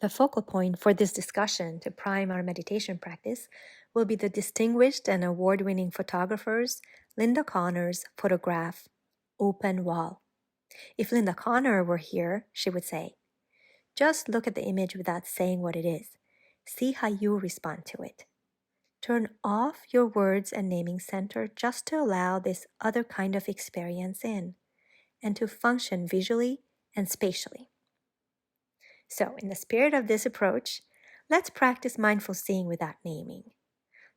The focal point for this discussion to prime our meditation practice will be the distinguished and award-winning photographers Linda Connor's photograph, Open Wall. If Linda Connor were here, she would say, just look at the image without saying what it is. See how you respond to it. Turn off your words and naming center just to allow this other kind of experience in and to function visually and spatially. So, in the spirit of this approach, let's practice mindful seeing without naming.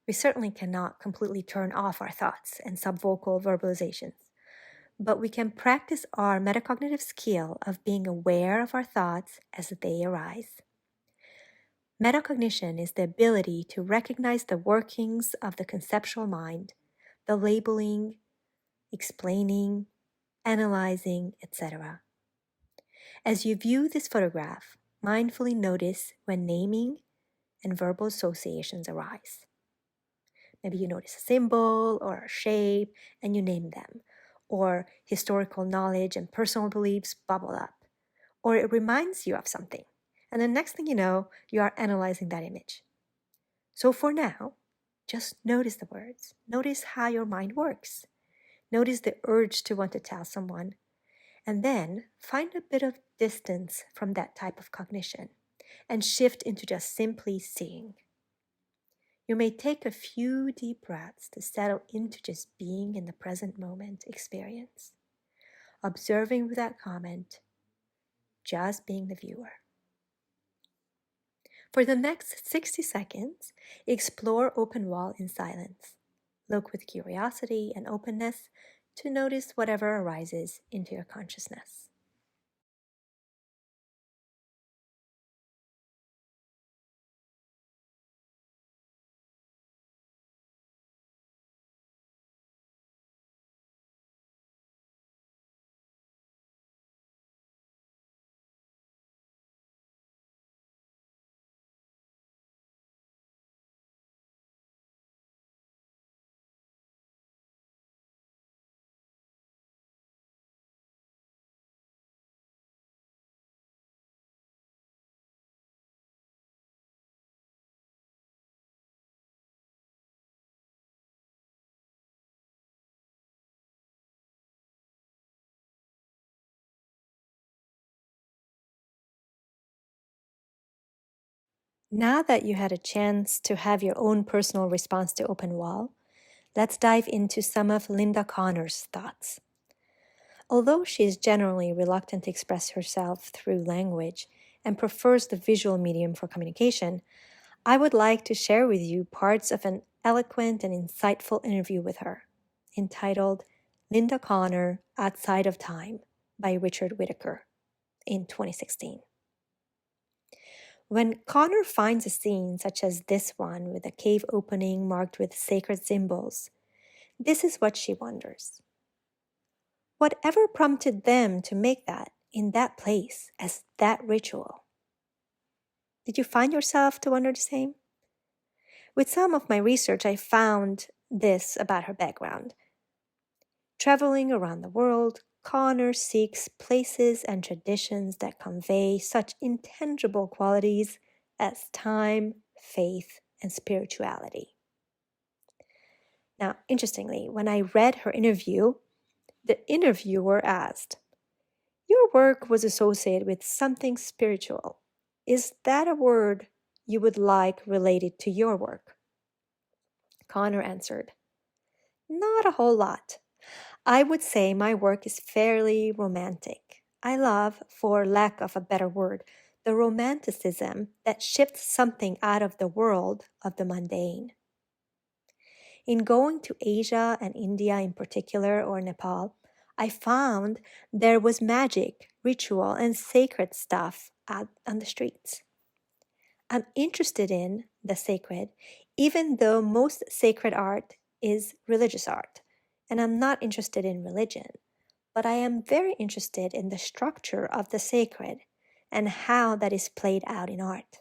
We certainly cannot completely turn off our thoughts and subvocal verbalizations, but we can practice our metacognitive skill of being aware of our thoughts as they arise. Metacognition is the ability to recognize the workings of the conceptual mind, the labeling, explaining, analyzing, etc. As you view this photograph, mindfully notice when naming and verbal associations arise. Maybe you notice a symbol or a shape and you name them, or historical knowledge and personal beliefs bubble up, or it reminds you of something. And the next thing you know, you are analyzing that image. So for now, just notice the words. Notice how your mind works. Notice the urge to want to tell someone. And then find a bit of distance from that type of cognition and shift into just simply seeing. You may take a few deep breaths to settle into just being in the present moment experience, observing without comment, just being the viewer. For the next 60 seconds, explore open wall in silence. Look with curiosity and openness to notice whatever arises into your consciousness. Now that you had a chance to have your own personal response to open wall, let's dive into some of Linda Connor's thoughts. Although she is generally reluctant to express herself through language and prefers the visual medium for communication, I would like to share with you parts of an eloquent and insightful interview with her, entitled Linda Connor, Outside of Time by Richard Whitaker in 2016. When Connor finds a scene such as this one with a cave opening marked with sacred symbols, this is what she wonders. Whatever prompted them to make that in that place as that ritual? Did you find yourself to wonder the same? With some of my research, I found this about her background. Traveling around the world, Connor seeks places and traditions that convey such intangible qualities as time, faith, and spirituality. Now, interestingly, when I read her interview, the interviewer asked, "Your work was associated with something spiritual. Is that a word you would like related to your work?" Connor answered, "Not a whole lot. I would say my work is fairly romantic. I love, for lack of a better word, the romanticism that shifts something out of the world of the mundane. In going to Asia and India in particular, or Nepal, I found there was magic, ritual, and sacred stuff out on the streets. I'm interested in the sacred, even though most sacred art is religious art, and I'm not interested in religion, but I am very interested in the structure of the sacred and how that is played out in art.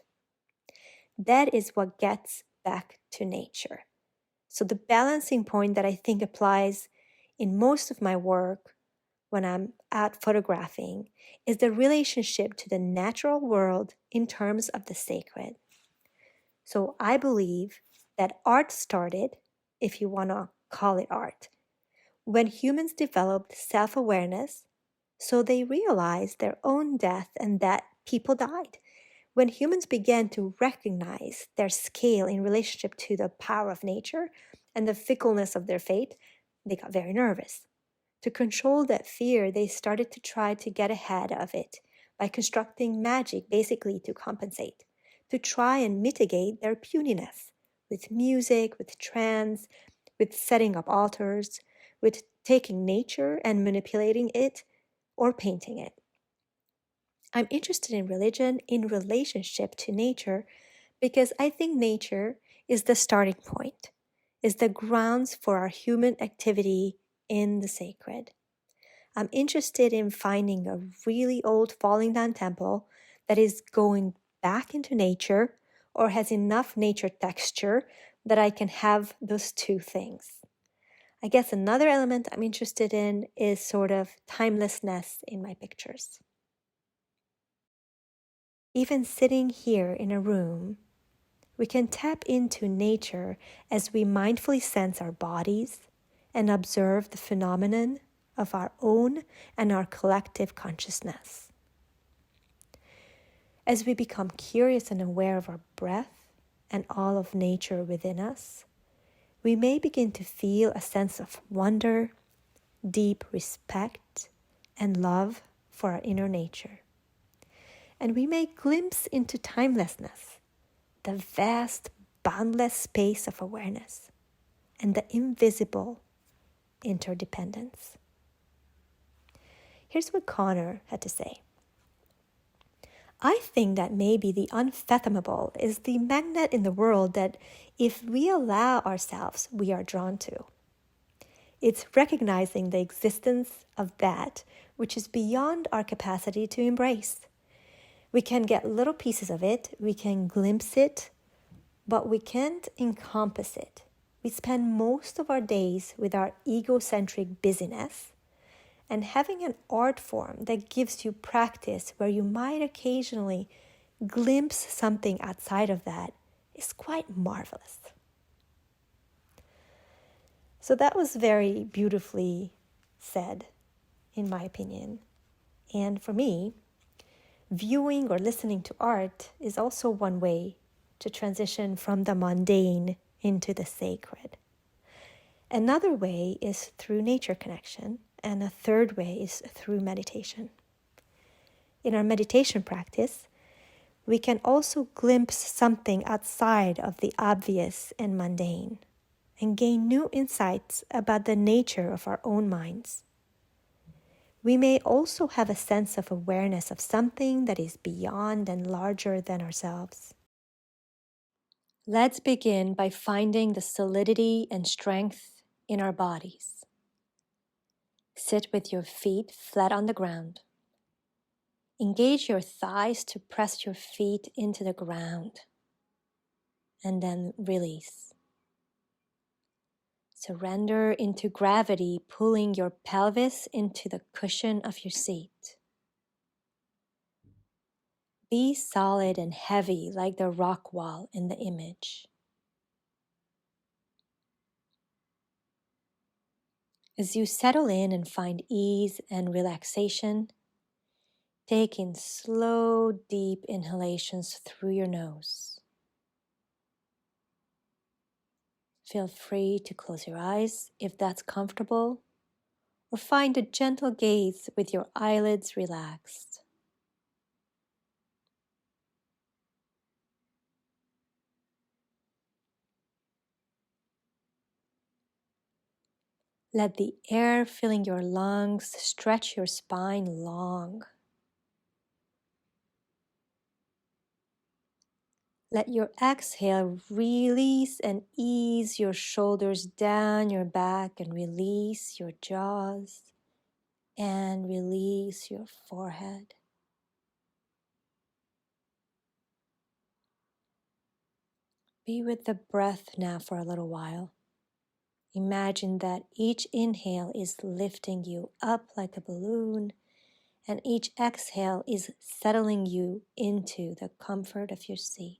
That is what gets back to nature. So the balancing point that I think applies in most of my work when I'm at photographing is the relationship to the natural world in terms of the sacred. So I believe that art started, if you want to call it art, when humans developed self-awareness, so they realized their own death and that people died. When humans began to recognize their scale in relationship to the power of nature and the fickleness of their fate, they got very nervous. To control that fear, they started to try to get ahead of it by constructing magic, basically to compensate, to try and mitigate their puniness with music, with trance, with setting up altars, with taking nature and manipulating it or painting it. I'm interested in religion in relationship to nature because I think nature is the starting point, is the grounds for our human activity in the sacred. I'm interested in finding a really old falling down temple that is going back into nature or has enough nature texture that I can have those two things. I guess another element I'm interested in is sort of timelessness in my pictures. Even sitting here in a room, we can tap into nature as we mindfully sense our bodies and observe the phenomenon of our own and our collective consciousness. As we become curious and aware of our breath and all of nature within us, we may begin to feel a sense of wonder, deep respect, and love for our inner nature. And we may glimpse into timelessness, the vast, boundless space of awareness, and the invisible interdependence. Here's what Connor had to say. I think that maybe the unfathomable is the magnet in the world that if we allow ourselves, we are drawn to. It's recognizing the existence of that which is beyond our capacity to embrace. We can get little pieces of it, we can glimpse it, but we can't encompass it. We spend most of our days with our egocentric busyness, and having an art form that gives you practice where you might occasionally glimpse something outside of that is quite marvelous. So that was very beautifully said, in my opinion. And for me, viewing or listening to art is also one way to transition from the mundane into the sacred. Another way is through nature connection, and a third way is through meditation. In our meditation practice, we can also glimpse something outside of the obvious and mundane and gain new insights about the nature of our own minds. We may also have a sense of awareness of something that is beyond and larger than ourselves. Let's begin by finding the solidity and strength in our bodies. Sit with your feet flat on the ground. Engage your thighs to press your feet into the ground, and then release. Surrender into gravity, pulling your pelvis into the cushion of your seat. Be solid and heavy like the rock wall in the image. As you settle in and find ease and relaxation, take in slow, deep inhalations through your nose. Feel free to close your eyes if that's comfortable, or find a gentle gaze with your eyelids relaxed. Let the air filling your lungs stretch your spine long. Let your exhale release and ease your shoulders down your back and release your jaws and release your forehead. Be with the breath now for a little while. Imagine that each inhale is lifting you up like a balloon, and each exhale is settling you into the comfort of your seat.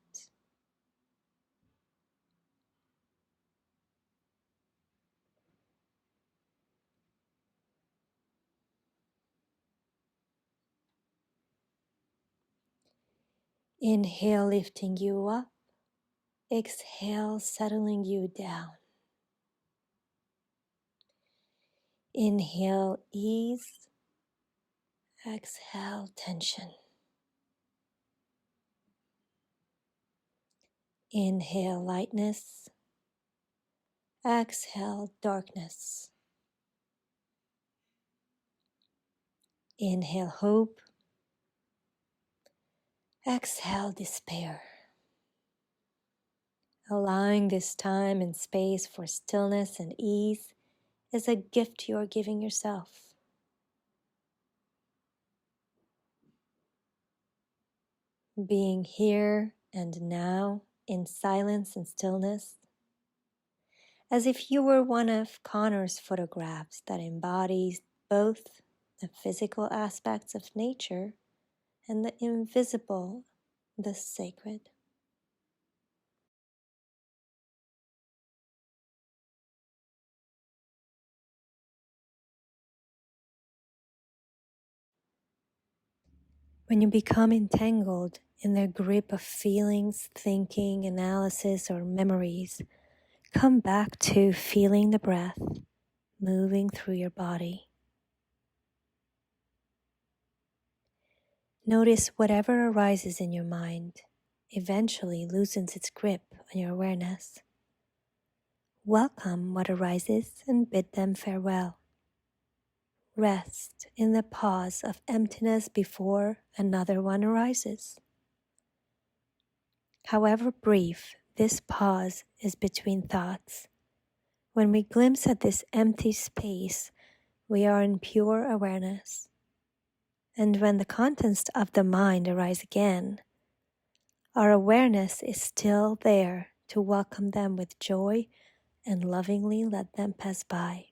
Inhale, lifting you up. Exhale, settling you down. Inhale, ease. Exhale, tension. Inhale, lightness. Exhale, darkness. Inhale, hope. Exhale, despair. Allowing this time and space for stillness and ease is a gift you are giving yourself. Being here and now in silence and stillness, as if you were one of Connor's photographs that embodies both the physical aspects of nature and the invisible, the sacred. When you become entangled in the grip of feelings, thinking, analysis, or memories, come back to feeling the breath moving through your body. Notice whatever arises in your mind eventually loosens its grip on your awareness. Welcome what arises and bid them farewell. Rest in the pause of emptiness before another one arises. However brief, this pause is between thoughts. When we glimpse at this empty space, we are in pure awareness. And when the contents of the mind arise again, our awareness is still there to welcome them with joy and lovingly let them pass by.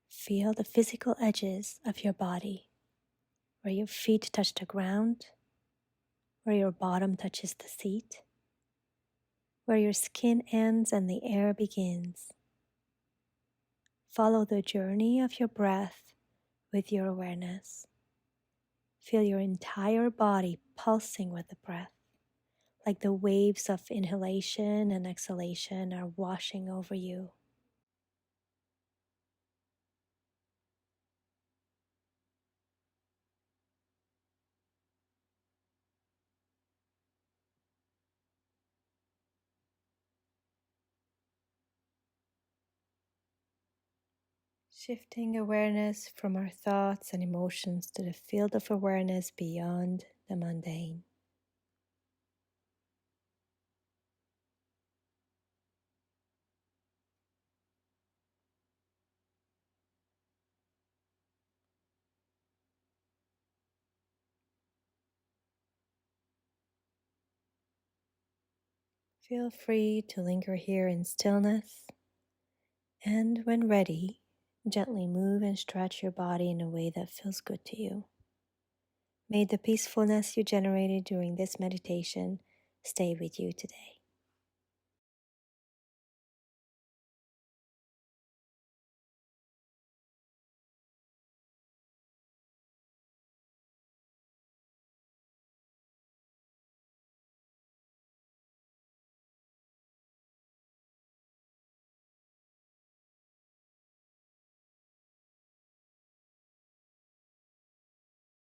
Feel the physical edges of your body, where your feet touch the ground, where your bottom touches the seat, where your skin ends and the air begins. Follow the journey of your breath with your awareness. Feel your entire body pulsing with the breath, like the waves of inhalation and exhalation are washing over you. Shifting awareness from our thoughts and emotions to the field of awareness beyond the mundane. Feel free to linger here in stillness, and when ready, gently move and stretch your body in a way that feels good to you. May the peacefulness you generated during this meditation stay with you today.